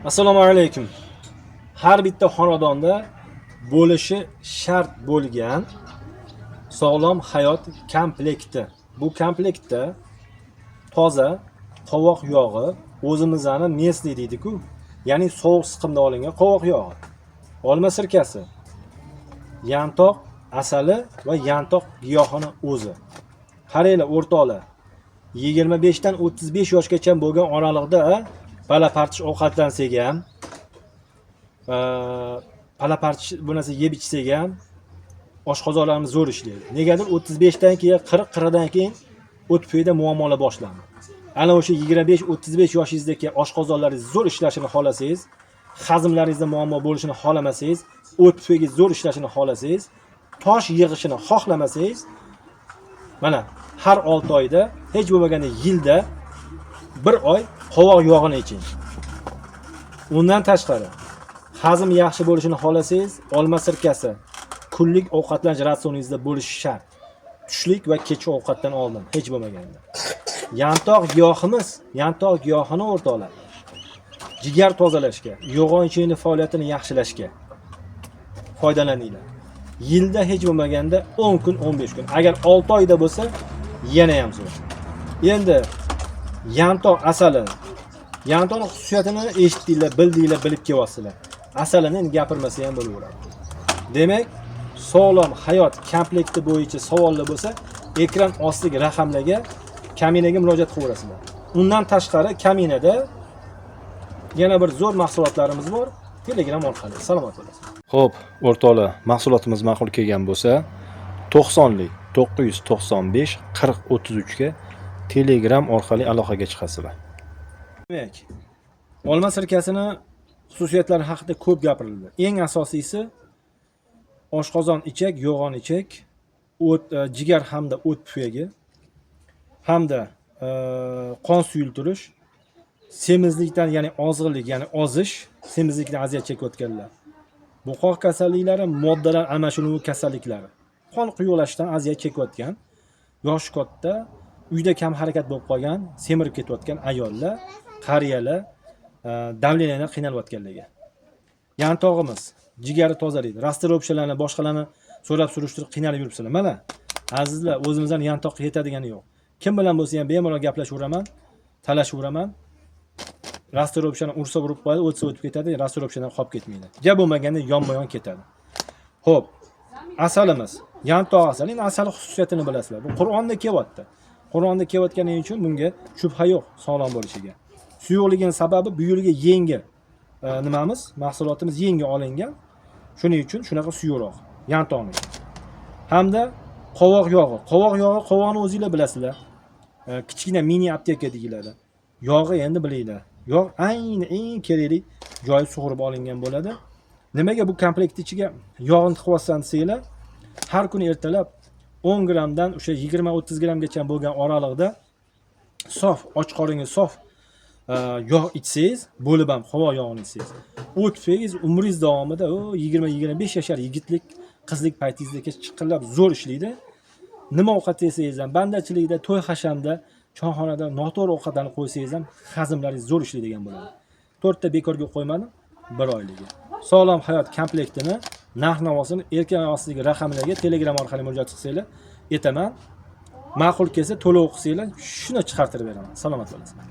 Assalomu alaykum. Har bitta xonadonda bo'lishi shart bo'lgan sog'lom hayot komplekti. Bu komplektda toza qovoq yog'i, o'zimizning mesli deydi-ku, ya'ni sovuq siqimda olingan qovoq yog'i, olma sirkasi, yantoq asali va yantoq giyohini o'zi. Qaranglar o'rtoqlar, 25 dan 35 yoshgacha bo'lgan oralig'da palapartish ovqatlansak ham, palapartish bu narsa yeb ichsak ham oshqozonlarimiz zo'r ishlaydi. Negadir 35 dan keyin 40 dan keyin o't puyda muammolar boshlandi. Ana o'sha 25-35 yoshingizdagi oshqozonlaringiz zo'r ishlashini xohlasangiz, hazmlaringizda muammo bo'lishini xohlamasangiz, o't puyga zo'r ishlashini xohlasangiz, tosh yig'ishini xohlamasangiz, mana har 6 oyda, hech bo'lmaganda yilda 1 oy qovoq yog'ini iching. Undan tashqari, hazm yaxshi bo'lishini xohlasangiz, olma sirkasi kunlik ovqatlanish ratsioningizda bo'lishi shart. Tushlik va kechki ovqatdan oldin, hech bo'lmaganda. Yantoq giyohini o'rtoqlar, jigar tozalashga, yo'g'on ichimlik faoliyatini yaxshilashga foydalaninglar. Yilda hech bo'lmaganda 10 kun, 15 kun. Agar 6 oyda bo'lsa, yana ham zo'r. Endi yantoq asali. Yantoqning xususiyatini eshitdinglar, bildinglar, bilib kelyapsizlar. Asalini endi gapirmasa ham bo'laveradi. Demak, sog'lom hayot komplekti bo'yicha savollar bo'lsa, ekran ostidagi raqamlarga, kaminaga murojaat qilaverasizlar. Undan tashqari kaminada yana bir zo'r mahsulotlarimiz bor. Telegram orqali salomat bo'lasiz. Xo'p, o'rtoqlar, mahsulotimiz ma'qul kelgan bo'lsa, 90lik 995 4033 ga Telegram orqali aloqaga chiqasizlar. Demak, olma sirkasini xususiyatlari haqida ko'p gapirildi. Eng asosiysi oshqozon ichak, yo'g'on ichak, jigar hamda o't puyagi, hamda qon suyultirish, semizlikdan, ya'ni ozg'inlik, ya'ni ozish, semizlikdan aziyat chekayotganlar. Buqoq kasalliklari, moddalar almashinuvi kasalliklari, qon quyuqlashdan aziyat chekayotgan, yoshi katta, uyda kam harakat bo'lib qolgan, semirib ketayotgan ayollar, qariyalar, davleniyadan qiynalayotganlarga. Yantog'imiz jigari tozalaydi. Rastiropshalarni, boshqalarni so'rab surishtirib qiynalib yuribsizlar. Mana azizlar, o'zimizdan yantoq yetadigani yo'q. Kim bilan bo'lsa ham bemalol gaplashaveraman, talashaveraman. Rastiropshani ursa urib qo'yadi, o'tsa o'tib ketadi, rastiropshadan qolib ketmaydi. Gap bo'lmaganda yonma-yon ketadi. Xo'p, asalimiz, yantoq asali, endi asali xususiyatini bilasizlar. Bu Qur'onda kelyapti. Qur'onda kelayotgani uchun bunga shubha yo'q sog'lom bo'lishiga. Suyuqligining sababi bu yilga yengi mahsulotimiz yengi olingan. Shuning uchun shunaqa suyuqroq yantoqning. Hamda qovoq yog'i. Qovoqni o'zingizlar bilasizlar. Kichkina mini apteka deyiladi. Yog'i endi bilinglar. Yog' ayni eng kerakli joyi sug'urib olingan bo'ladi. Nimaga bu komplekt ichiga yog'ni tiqyapsan desanglar, har kuni ertalab 10 gramdan o'sha 20-30 gramgacha bo'lgan oraliqda sof, och qoringa sof yog' ichsangiz, bo'lib ham qovoq yog'ini ichsangiz, o't tufagingiz umringiz davomida 20-25 yashar yigitlik, qizlik paytingizda chiqillab zo'r ishlaydi. Nima ovqat yesangiz ham, bandachilikda, to'y hashamda, choyxonada noto'g'ri ovqatlarni qo'ysangiz ham hazmlaringiz zo'r ishlaydigan bo'ladi. 4 ta bekorga qo'ymadim, 1 oyligi. Sog'lom hayot komplektini narx-navosini erkin ostidagi raqamlarga Telegram orqali murojaat qilsanglar, aytaman. Ma'qul kelsa to'lov qilsanglar, shuni chiqartirib beraman. Salomat bo'lasizlar.